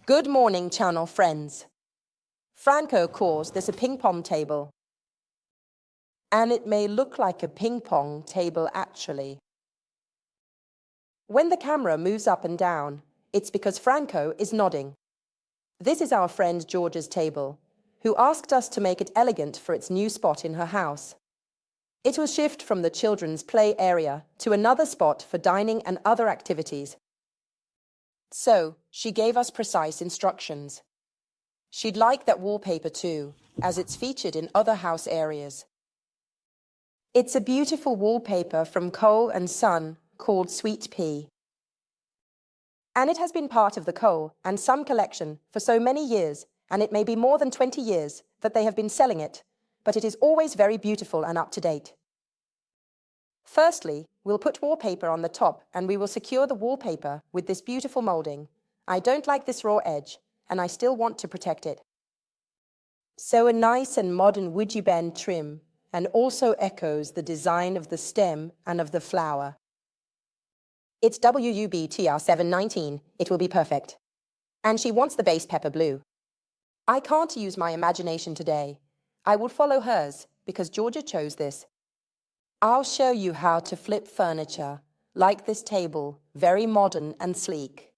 Good morning, channel friends. Franco calls this a ping pong table. And it may look like a ping pong table actually. When the camera moves up and down, it's because Franco is nodding. This is our friend Giorgia's table, who asked us to make it elegant for its new spot in her house. It will shift from the children's play area to another spot for dining and other activities. So, she gave us precise instructions. She'd like that wallpaper too, as it's featured in other house areas. It's a beautiful wallpaper from Cole&Son called Sweet Pea. And it has been part of the Cole&Son collection for so many years, and it may be more than 20 years that they have been selling it, but it is always very beautiful and up to date. Firstly, we'll put wallpaper on the top and we will secure the wallpaper with this beautiful moulding. I don't like this raw edge, and I still want to protect it. So a nice and modern woodubend trim, and also echoes the design of the stem and of the flower. It's WUBTR 719, it will be perfect. And she wants the base pepper blue. I can't use my imagination today. I will follow hers, because Giorgia chose this. I'll show you how to flip furniture, like this table, very modern and sleek.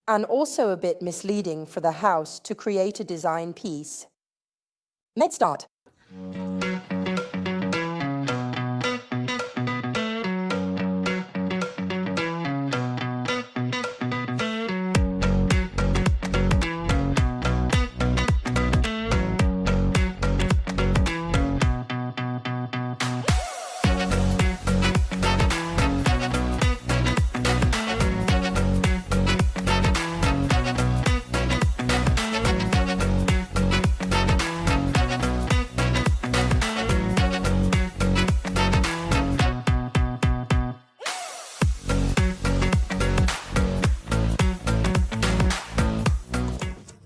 And also a bit misleading for the house to create a design piece. Let's start.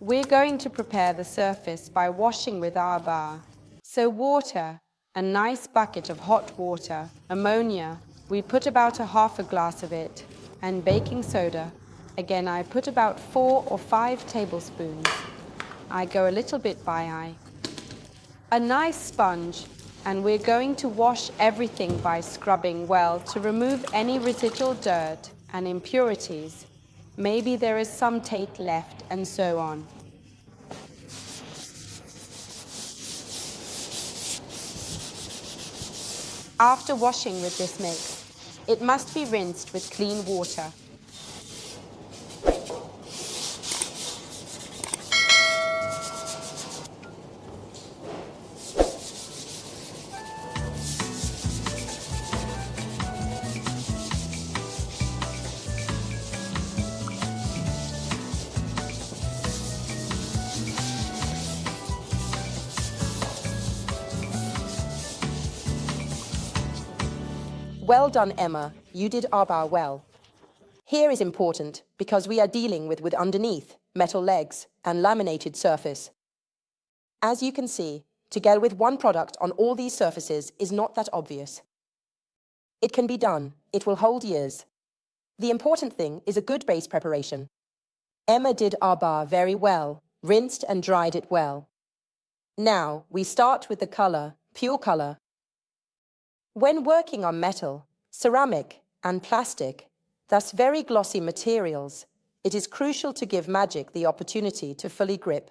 We're going to prepare the surface by washing with our bar. So water, a nice bucket of hot water, ammonia, we put about a half a glass of it, and baking soda. Again, I put about 4 or 5 tablespoons. I go a little bit by eye. A nice sponge, and we're going to wash everything by scrubbing well to remove any residual dirt and impurities. Maybe there is some tape left, and so on. After washing with this mix, it must be rinsed with clean water. Well done, Emma. You did our bar well. Here is important because we are dealing with wood underneath, metal legs, and laminated surface. As you can see, to go with one product on all these surfaces is not that obvious. It can be done. It will hold years. The important thing is a good base preparation. Emma did our bar very well, rinsed and dried it well. Now, we start with the color, pure color. When working on metal, ceramic, and plastic, thus very glossy materials, it is crucial to give magic the opportunity to fully grip.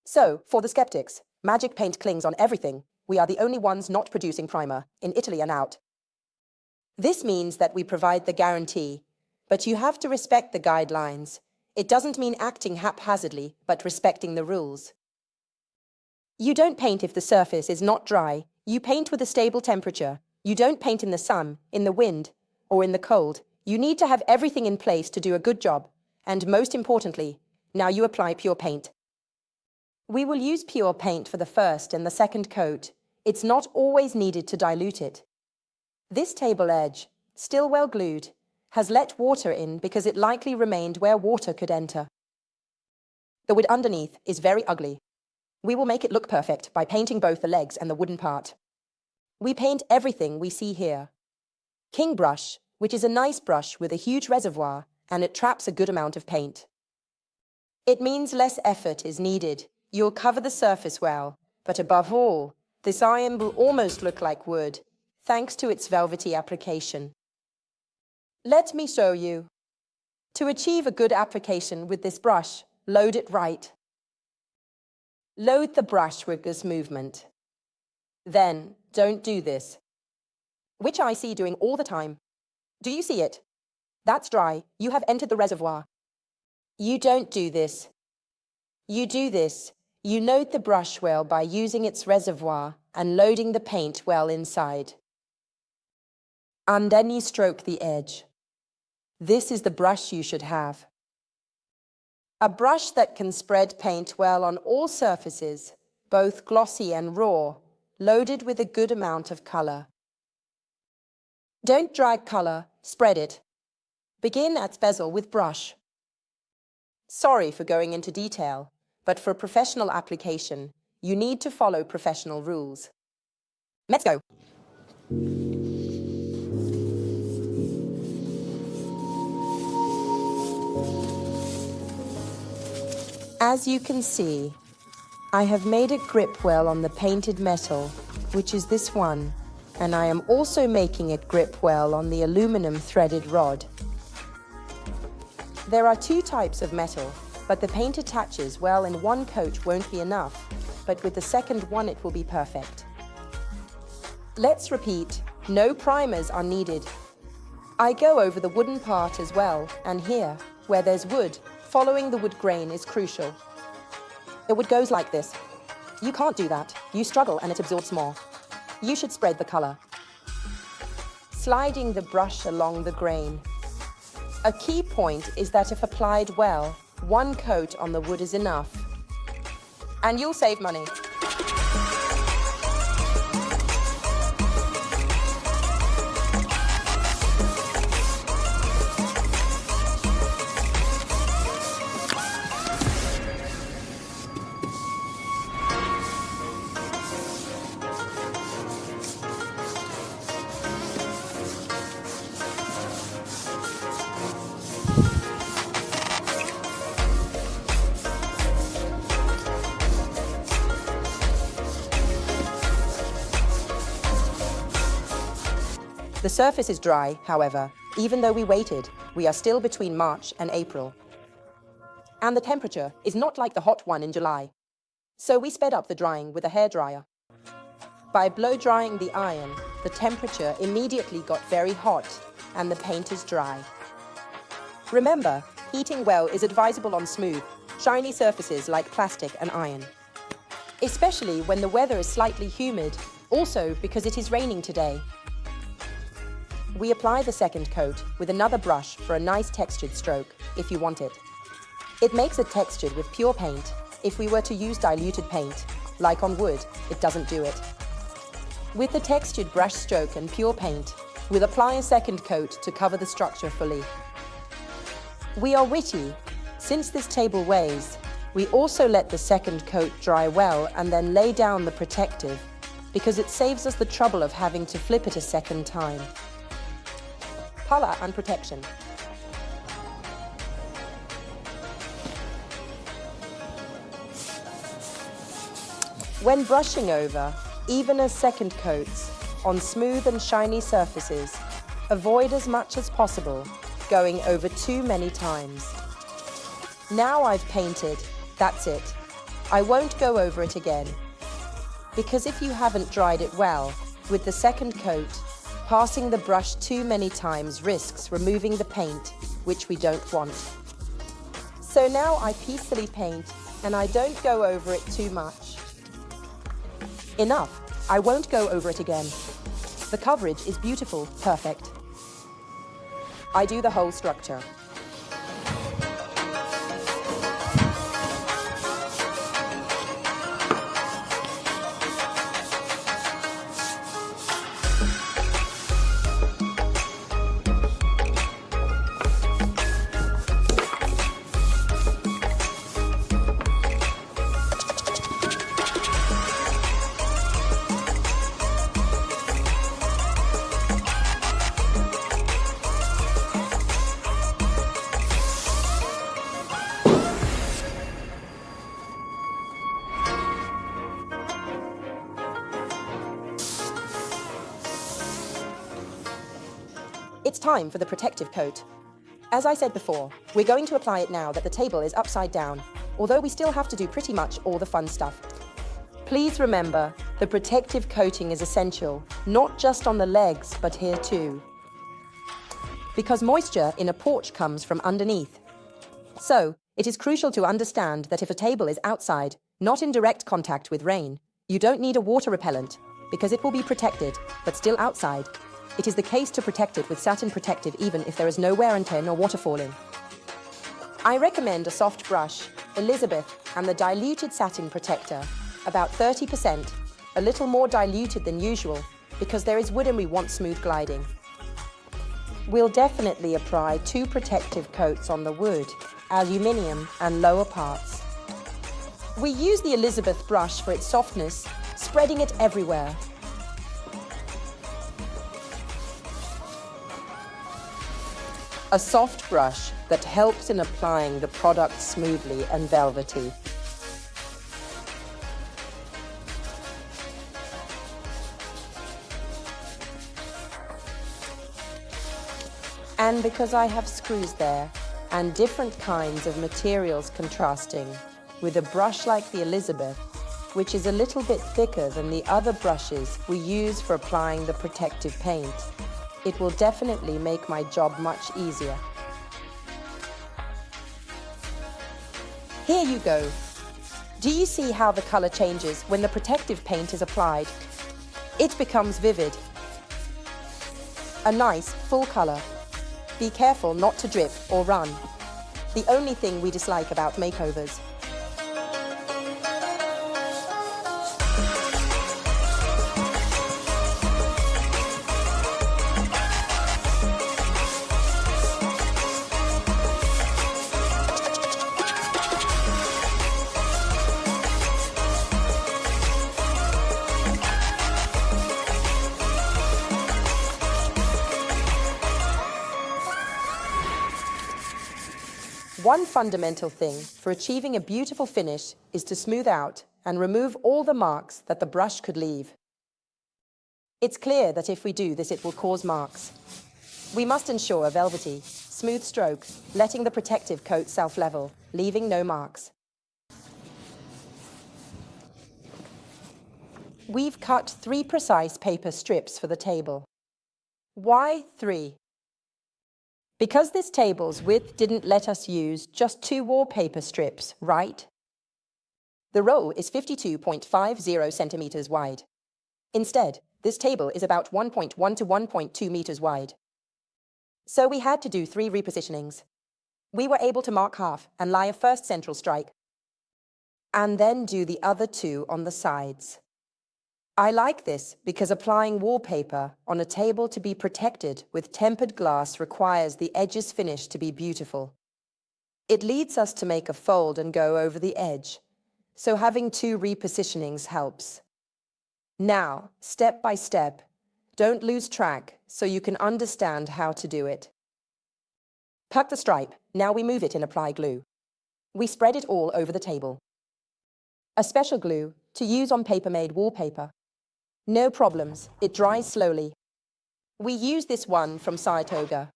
So, for the skeptics, magic paint clings on everything. We are the only ones not producing primer, in Italy and out. This means that we provide the guarantee, but you have to respect the guidelines. It doesn't mean acting haphazardly, but respecting the rules. You don't paint if the surface is not dry. You paint with a stable temperature. You don't paint in the sun, in the wind, or in the cold. You need to have everything in place to do a good job. And most importantly, now you apply pure paint. We will use pure paint for the first and the second coat. It's not always needed to dilute it. This table edge, still well glued, has let water in because it likely remained where water could enter. The wood underneath is very ugly. We will make it look perfect by painting both the legs and the wooden part. We paint everything we see here. King brush, which is a nice brush with a huge reservoir, and it traps a good amount of paint. It means less effort is needed. You'll cover the surface well, but above all, this iron will almost look like wood, thanks to its velvety application. Let me show you. To achieve a good application with this brush, load it right. Load the brush with this movement. Then, don't do this, which I see doing all the time. Do you see it? That's dry. You have entered the reservoir. You don't do this. You do this. You load the brush well by using its reservoir and loading the paint well inside. And then you stroke the edge. This is the brush you should have. A brush that can spread paint well on all surfaces, both glossy and raw, loaded with a good amount of color. Don't drag color, spread it. Begin at bezel with brush. Sorry for going into detail, but for professional application, you need to follow professional rules. Let's go. As you can see, I have made a grip well on the painted metal, which is this one, and I am also making it grip well on the aluminum threaded rod. There are two types of metal, but the paint attaches well in one coat won't be enough, but with the second one it will be perfect. Let's repeat, no primers are needed. I go over the wooden part as well, and here, where there's wood, following the wood grain is crucial. The wood goes like this. You can't do that. You struggle and it absorbs more. You should spread the color. Sliding the brush along the grain. A key point is that if applied well, one coat on the wood is enough. And you'll save money. The surface is dry, however. Even though we waited, we are still between March and April. And the temperature is not like the hot one in July. So we sped up the drying with a hairdryer. By blow drying the iron, the temperature immediately got very hot and the paint is dry. Remember, heating well is advisable on smooth, shiny surfaces like plastic and iron. Especially when the weather is slightly humid, also because it is raining today. We apply the second coat with another brush for a nice textured stroke, if you want it. It makes it textured with pure paint. If we were to use diluted paint, like on wood, it doesn't do it. With the textured brush stroke and pure paint, we'll apply a second coat to cover the structure fully. We are witty. Since this table weighs, we also let the second coat dry well and then lay down the protective, because it saves us the trouble of having to flip it a second time. Color and protection. When brushing over, even as second coats, on smooth and shiny surfaces, avoid as much as possible going over too many times. Now I've painted, that's it. I won't go over it again. Because if you haven't dried it well, with the second coat, passing the brush too many times risks removing the paint, which we don't want. So now I peacefully paint, and I don't go over it too much. Enough, I won't go over it again. The coverage is beautiful, perfect. I do the whole structure. It's time for the protective coat. As I said before, we're going to apply it now that the table is upside down, although we still have to do pretty much all the fun stuff. Please remember, the protective coating is essential, not just on the legs, but here too. Because moisture in a porch comes from underneath. So, it is crucial to understand that if a table is outside, not in direct contact with rain, you don't need a water repellent, because it will be protected, but still outside. It is the case to protect it with satin protective even if there is no wear and tear nor water falling. I recommend a soft brush, Elizabeth, and the diluted satin protector, about 30%, a little more diluted than usual, because there is wood and we want smooth gliding. We'll definitely apply 2 protective coats on the wood, aluminium and lower parts. We use the Elizabeth brush for its softness, spreading it everywhere. A soft brush that helps in applying the product smoothly and velvety. And because I have screws there and different kinds of materials contrasting, with a brush like the Elizabeth, which is a little bit thicker than the other brushes we use for applying the protective paint, it will definitely make my job much easier. Here you go. Do you see how the color changes when the protective paint is applied? It becomes vivid. A nice, full color. Be careful not to drip or run. The only thing we dislike about makeovers. One fundamental thing for achieving a beautiful finish is to smooth out and remove all the marks that the brush could leave. It's clear that if we do this, it will cause marks. We must ensure a velvety, smooth stroke, letting the protective coat self-level, leaving no marks. We've cut 3 precise paper strips for the table. Why 3? Because this table's width didn't let us use just 2 wallpaper strips, right? The roll is 52.50 centimeters wide. Instead, this table is about 1.1 to 1.2 meters wide. So we had to do 3 repositionings. We were able to mark half and lie a first central strike, and then do the other 2 on the sides. I like this because applying wallpaper on a table to be protected with tempered glass requires the edges finish to be beautiful. It leads us to make a fold and go over the edge, so having 2 repositionings helps. Now, step by step, don't lose track so you can understand how to do it. Tuck the stripe, now we move it and apply glue. We spread it all over the table. A special glue to use on paper-made wallpaper. No problems, it dries slowly. We use this one from Saratoga.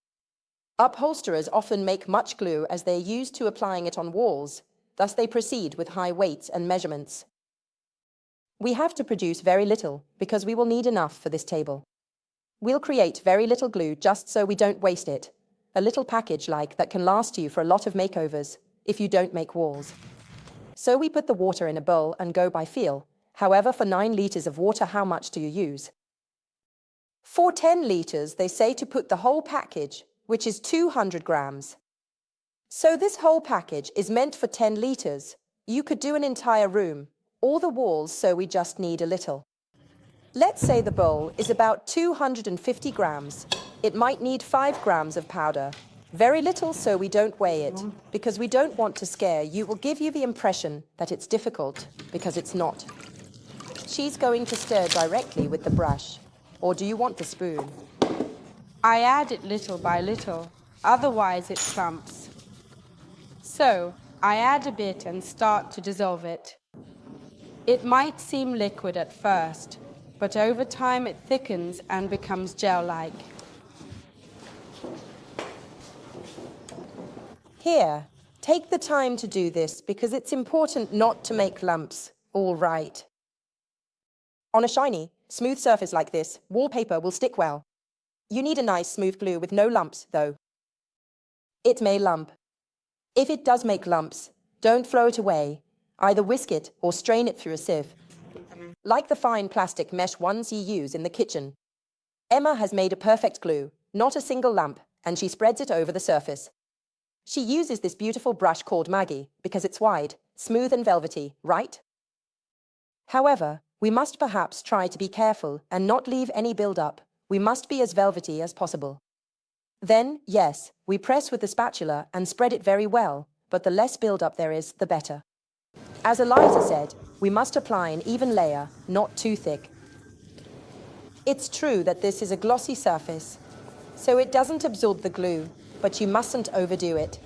Upholsterers often make much glue as they're used to applying it on walls, thus they proceed with high weights and measurements. We have to produce very little because we will need enough for this table. We'll create very little glue just so we don't waste it, a little package like that can last you for a lot of makeovers if you don't make walls. So we put the water in a bowl and go by feel. However, for 9 liters of water, how much do you use? For 10 liters, they say to put the whole package, which is 200 grams. So this whole package is meant for 10 liters. You could do an entire room, all the walls, so we just need a little. Let's say the bowl is about 250 grams. It might need 5 grams of powder. Very little so we don't weigh it, because we don't want to scare you or give you the impression that it's difficult, because it's not. She's going to stir directly with the brush, or do you want the spoon? I add it little by little, otherwise it clumps. So, I add a bit and start to dissolve it. It might seem liquid at first, but over time it thickens and becomes gel-like. Here, take the time to do this because it's important not to make lumps. All right. On a shiny, smooth surface like this, wallpaper will stick well. You need a nice smooth glue with no lumps, though. It may lump. If it does make lumps, don't throw it away. Either whisk it or strain it through a sieve. Like the fine plastic mesh ones you use in the kitchen. Emma has made a perfect glue, not a single lump, and she spreads it over the surface. She uses this beautiful brush called Maggie because it's wide, smooth and velvety, right? However, we must perhaps try to be careful and not leave any build-up. We must be as velvety as possible. Then, yes, we press with the spatula and spread it very well, but the less build-up there is, the better. As Elisa said, we must apply an even layer, not too thick. It's true that this is a glossy surface, so it doesn't absorb the glue, but you mustn't overdo it.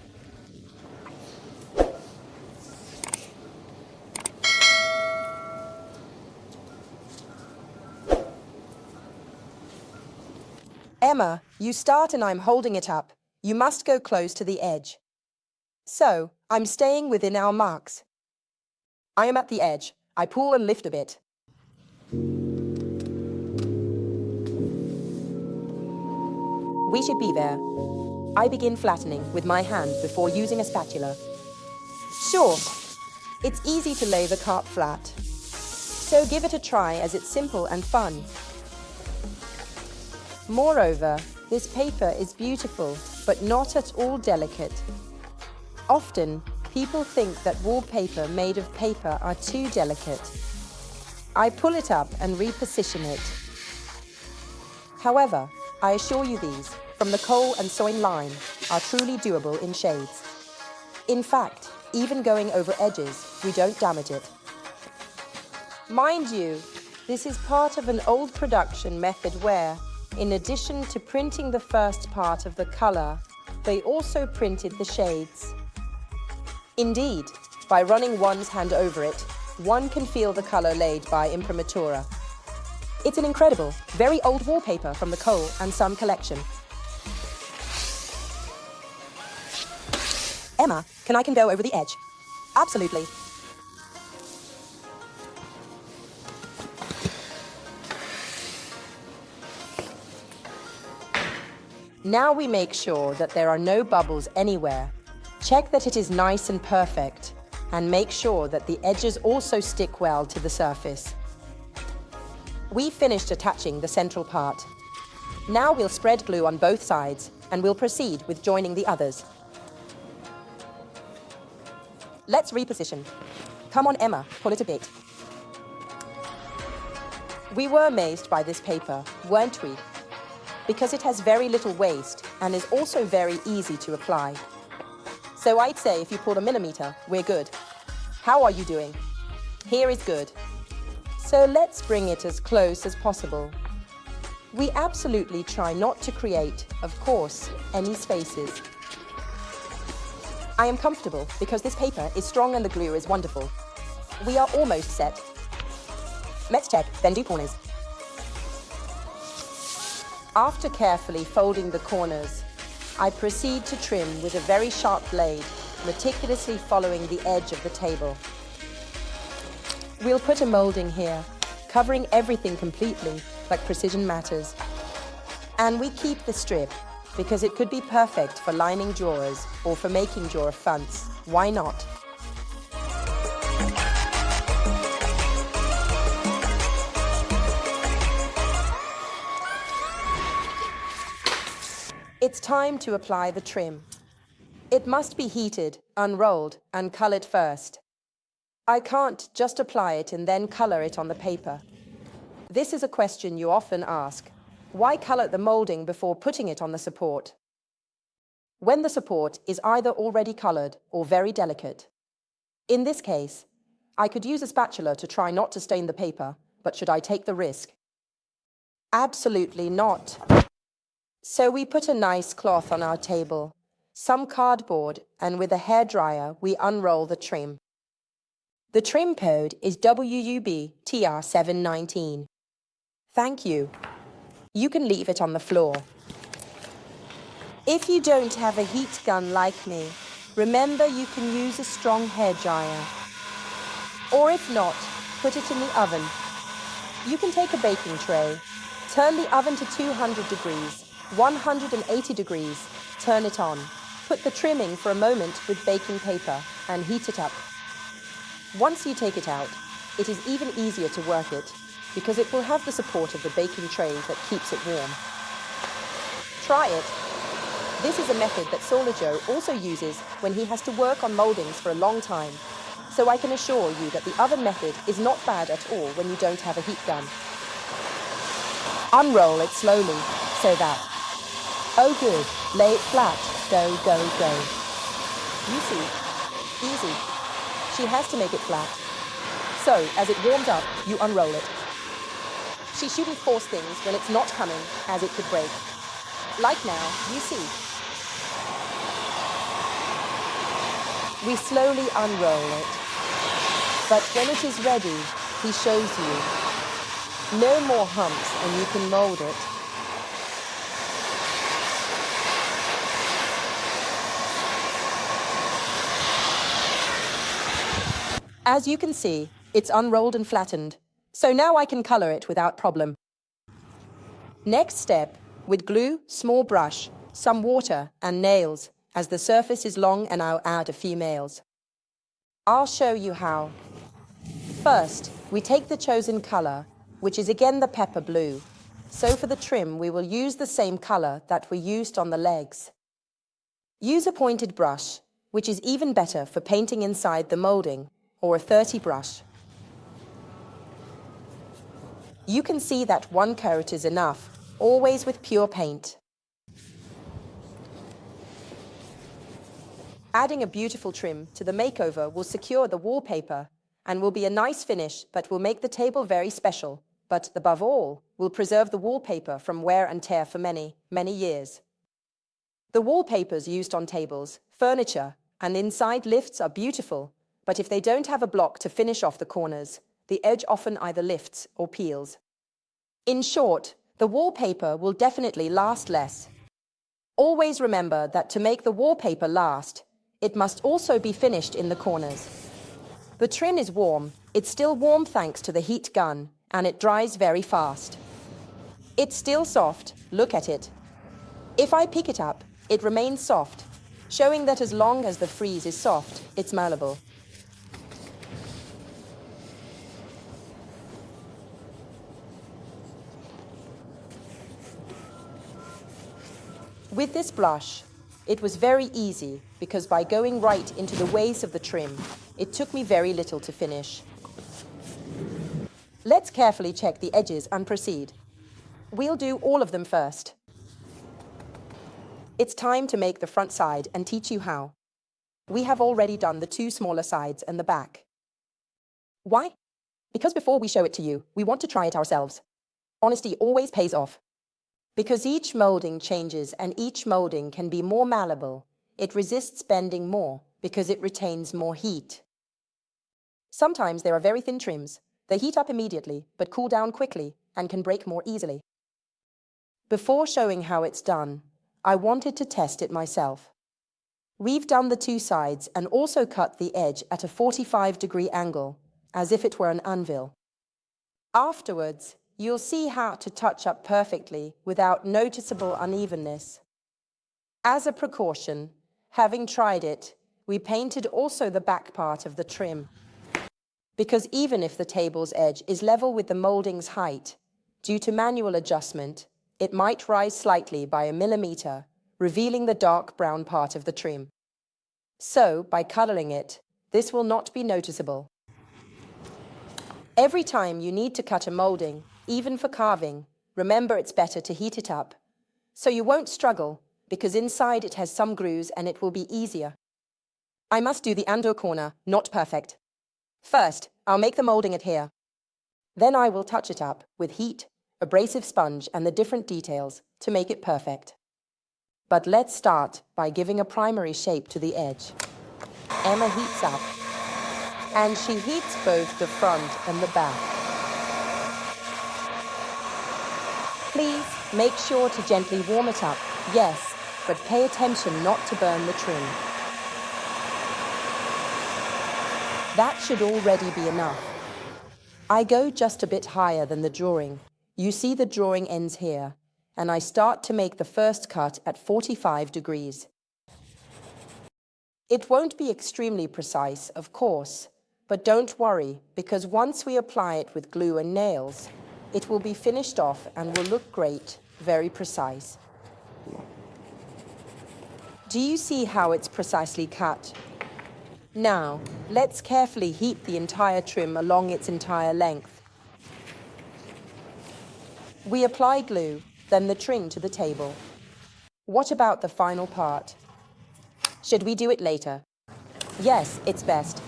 Emma, you start and I'm holding it up. You must go close to the edge. So, I'm staying within our marks. I am at the edge. I pull and lift a bit. We should be there. I begin flattening with my hand before using a spatula. Sure, it's easy to lay the carp flat. So give it a try as it's simple and fun. Moreover, this paper is beautiful, but not at all delicate. Often, people think that wallpaper made of paper are too delicate. I pull it up and reposition it. However, I assure you these, from the Cole&Son line, are truly doable in shades. In fact, even going over edges, we don't damage it. Mind you, this is part of an old production method where, in addition to printing the first part of the color, they also printed the shades. Indeed, by running one's hand over it, one can feel the color laid by imprimatura. It's an incredible, very old wallpaper from the Cole&Son collection. Emma, can I go over the edge? Absolutely. Now we make sure that there are no bubbles anywhere. Check that it is nice and perfect, and make sure that the edges also stick well to the surface. We finished attaching the central part. Now we'll spread glue on both sides, and we'll proceed with joining the others. Let's reposition. Come on, Emma, pull it a bit. We were amazed by this paper, weren't we? Because it has very little waste and is also very easy to apply. So I'd say if you pulled a millimeter, we're good. How are you doing? Here is good. So let's bring it as close as possible. We absolutely try not to create, of course, any spaces. I am comfortable because this paper is strong and the glue is wonderful. We are almost set. Let's check, then do corners. After carefully folding the corners, I proceed to trim with a very sharp blade, meticulously following the edge of the table. We'll put a moulding here, covering everything completely, like precision matters. And we keep the strip, because it could be perfect for lining drawers or for making drawer fronts. Why not? It's time to apply the trim. It must be heated, unrolled, and colored first. I can't just apply it and then color it on the paper. This is a question you often ask. Why color the moulding before putting it on the support? When the support is either already colored or very delicate. In this case, I could use a spatula to try not to stain the paper, but should I take the risk? Absolutely not. So we put a nice cloth on our table, some cardboard, and with a hairdryer we unroll the trim. The trim code is WUB TR719. Thank you. You can leave it on the floor. If you don't have a heat gun like me, Remember, you can use a strong hair dryer. Or if not, put it in the oven. You can take a baking tray, turn the oven to 200 degrees, 180 degrees, turn it on. Put the trimming for a moment with baking paper and heat it up. Once you take it out, it is even easier to work it because it will have the support of the baking tray that keeps it warm. Try it. This is a method that Joe also uses when he has to work on mouldings for a long time. So I can assure you that the oven method is not bad at all when you don't have a heat gun. Unroll it slowly, so that. Oh good, lay it flat, go, go, go. You see, easy. She has to make it flat. So, as it warms up, you unroll it. She shouldn't force things when it's not coming, as it could break. Like now, you see. We slowly unroll it. But when it is ready, he shows you. No more humps and you can mold it. As you can see, it's unrolled and flattened. So now I can color it without problem. Next step, with glue, small brush, some water and nails. As the surface is long and I'll add a few nails. I'll show you how. First, we take the chosen color, which is again the pepper blue. So for the trim, we will use the same color that we used on the legs. Use a pointed brush, which is even better for painting inside the moulding, or a 30 brush. You can see that one coat is enough, always with pure paint. Adding a beautiful trim to the makeover will secure the wallpaper and will be a nice finish, but will make the table very special. But above all, will preserve the wallpaper from wear and tear for many, many years. The wallpapers used on tables, furniture, and inside lifts are beautiful, but if they don't have a block to finish off the corners, the edge often either lifts or peels. In short, the wallpaper will definitely last less. Always remember that to make the wallpaper last, it must also be finished in the corners. The trim is warm. It's still warm thanks to the heat gun, and it dries very fast. It's still soft. Look at it. If I pick it up, it remains soft, showing that as long as the frieze is soft, it's malleable. With this brush, it was very easy because by going right into the ways of the trim, it took me very little to finish. Let's carefully check the edges and proceed. We'll do all of them first. It's time to make the front side and teach you how. We have already done the two smaller sides and the back. Why? Because before we show it to you, we want to try it ourselves. Honesty always pays off. Because each moulding changes and each moulding can be more malleable, it resists bending more because it retains more heat. Sometimes there are very thin trims. They heat up immediately but cool down quickly and can break more easily. Before showing how it's done, I wanted to test it myself. We've done the two sides and also cut the edge at a 45-degree angle, as if it were an anvil. Afterwards, you'll see how to touch up perfectly without noticeable unevenness. As a precaution, having tried it, we painted also the back part of the trim. Because even if the table's edge is level with the moulding's height, due to manual adjustment, it might rise slightly by 1 millimeter, revealing the dark brown part of the trim. So, by coloring it, this will not be noticeable. Every time you need to cut a moulding, even for carving, remember it's better to heat it up. So you won't struggle, because inside it has some grooves and it will be easier. I must do the under corner, not perfect. First, I'll make the moulding adhere. Then I will touch it up with heat, abrasive sponge and the different details to make it perfect. But let's start by giving a primary shape to the edge. Emma heats up, and she heats both the front and the back. Please make sure to gently warm it up, yes, but pay attention not to burn the trim. That should already be enough. I go just a bit higher than the drawing. You see the drawing ends here, and I start to make the first cut at 45 degrees. It won't be extremely precise, of course, but don't worry, because once we apply it with glue and nails, it will be finished off and will look great, very precise. Do you see how it's precisely cut? Now, let's carefully heat the entire trim along its entire length. We apply glue, then the trim to the table. What about the final part? Should we do it later? Yes, it's best.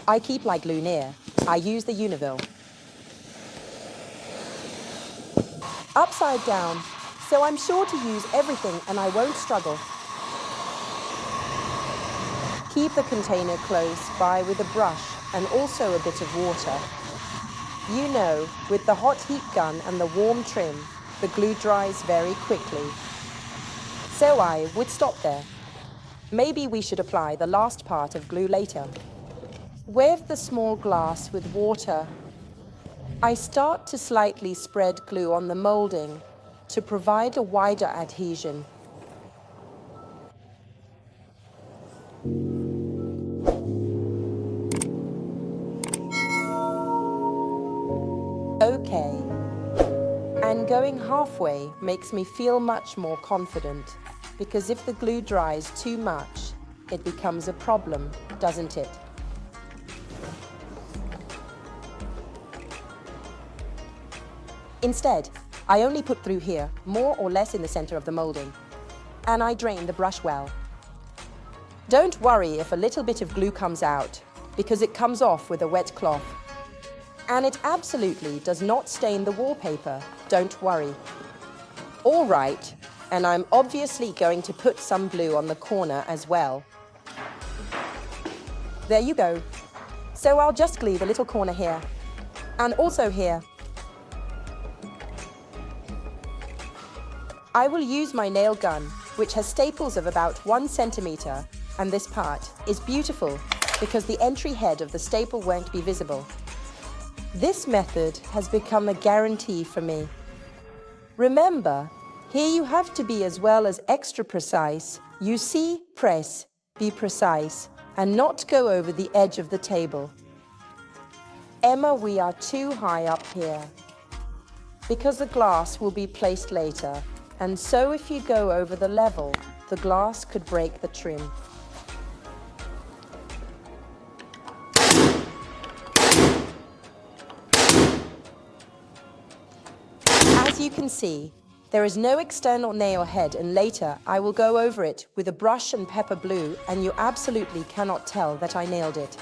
I keep my glue near. I use the Univille. Upside down, so I'm sure to use everything and I won't struggle. Keep the container close by with a brush and also a bit of water. You know, with the hot heat gun and the warm trim, the glue dries very quickly. So I would stop there. Maybe we should apply the last part of glue later. With the small glass with water, I start to slightly spread glue on the moulding to provide a wider adhesion. Okay. And going halfway makes me feel much more confident, because if the glue dries too much, it becomes a problem, doesn't it? Instead, I only put through here, more or less in the center of the moulding, and I drain the brush well. Don't worry if a little bit of glue comes out, because it comes off with a wet cloth. And it absolutely does not stain the wallpaper, don't worry. All right, and I'm obviously going to put some glue on the corner as well. There you go. So I'll just glue the little corner here, and also here. I will use my nail gun, which has staples of about 1 centimeter, and this part is beautiful because the entry head of the staple won't be visible. This method has become a guarantee for me. Remember, here you have to be as well as extra precise. You see, press, be precise, and not go over the edge of the table. Emma, we are too high up here, because the glass will be placed later. And so if you go over the level, the glass could break the trim. As you can see, there is no external nail head, and later I will go over it with a brush and pepper blue, and you absolutely cannot tell that I nailed it.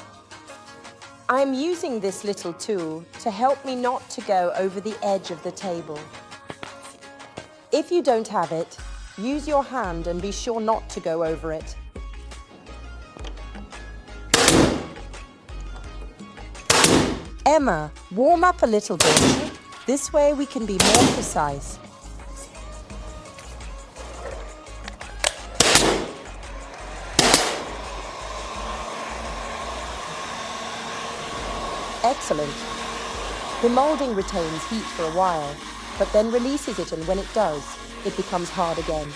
I'm using this little tool to help me not to go over the edge of the table. If you don't have it, use your hand and be sure not to go over it. Emma, warm up a little bit. This way we can be more precise. Excellent. The moulding retains heat for a while, but then releases it, and when it does, it becomes hard again.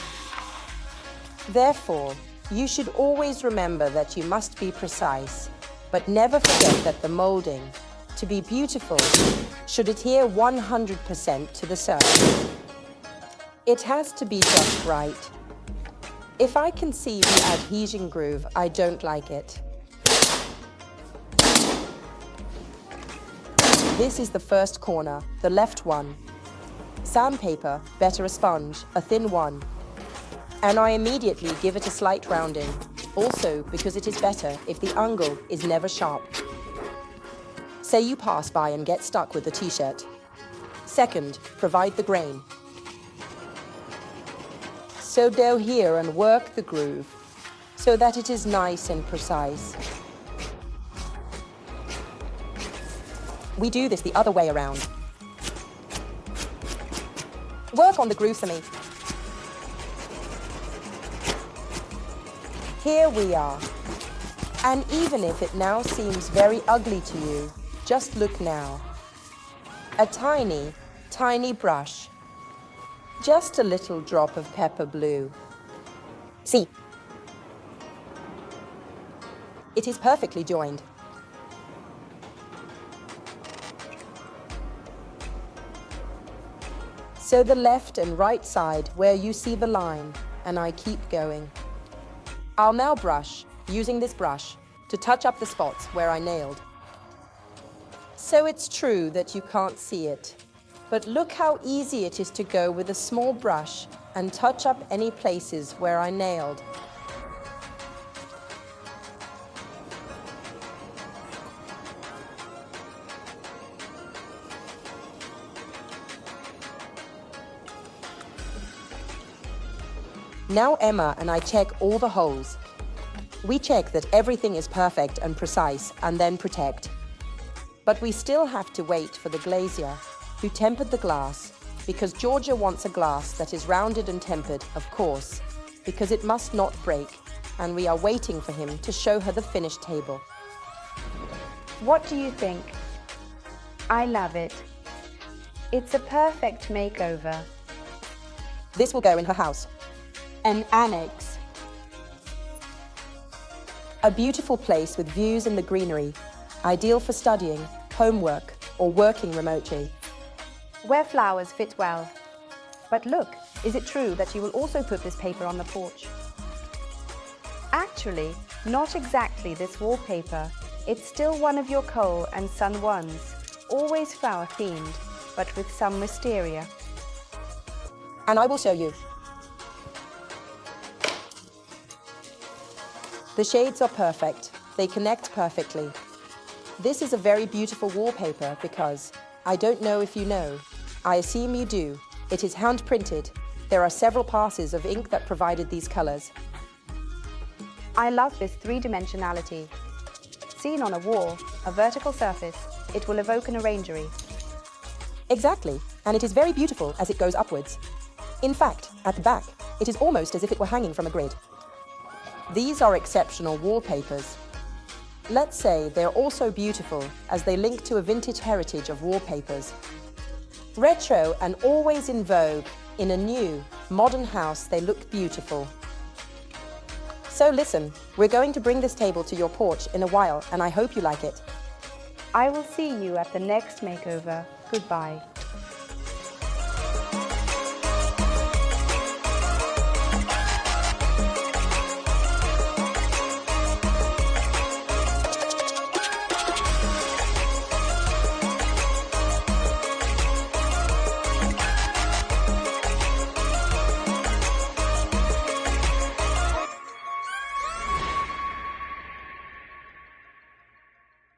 Therefore, you should always remember that you must be precise, but never forget that the moulding, to be beautiful, should adhere 100% to the surface. It has to be just right. If I can see the adhesion groove, I don't like it. This is the first corner, the left one. Sandpaper, better a sponge, a thin one. And I immediately give it a slight rounding, also because it is better if the angle is never sharp. Say you pass by and get stuck with the t-shirt. Second, provide the grain. So go here and work the groove so that it is nice and precise. We do this the other way around. Work on the groove for me. Here we are. And even if it now seems very ugly to you, just look now. A tiny, tiny brush. Just a little drop of pepper blue. See. It is perfectly joined. So the left and right side where you see the line, and I keep going. I'll now brush, using this brush, to touch up the spots where I nailed. So it's true that you can't see it, but look how easy it is to go with a small brush and touch up any places where I nailed. Now Emma and I check all the holes. We check that everything is perfect and precise and then protect. But we still have to wait for the glazier who tempered the glass, because Giorgia wants a glass that is rounded and tempered, of course, because it must not break, and we are waiting for him to show her the finished table. What do you think? I love it. It's a perfect makeover. This will go in her house. An annex. A beautiful place with views in the greenery, ideal for studying, homework, or working remotely. Where flowers fit well. But look, is it true that you will also put this paper on the porch? Actually, not exactly this wallpaper. It's still one of your Cole&Son ones, always flower themed, but with some wisteria. And I will show you. The shades are perfect. They connect perfectly. This is a very beautiful wallpaper because, I don't know if you know, I assume you do, it is hand printed. There are several passes of ink that provided these colors. I love this three-dimensionality. Seen on a wall, a vertical surface, it will evoke an orangery. Exactly, and it is very beautiful as it goes upwards. In fact, at the back, it is almost as if it were hanging from a grid. These are exceptional wallpapers. Let's say they're also beautiful as they link to a vintage heritage of wallpapers. Retro and always in vogue, in a new, modern house they look beautiful. So listen, we're going to bring this table to your porch in a while and I hope you like it. I will see you at the next makeover. Goodbye.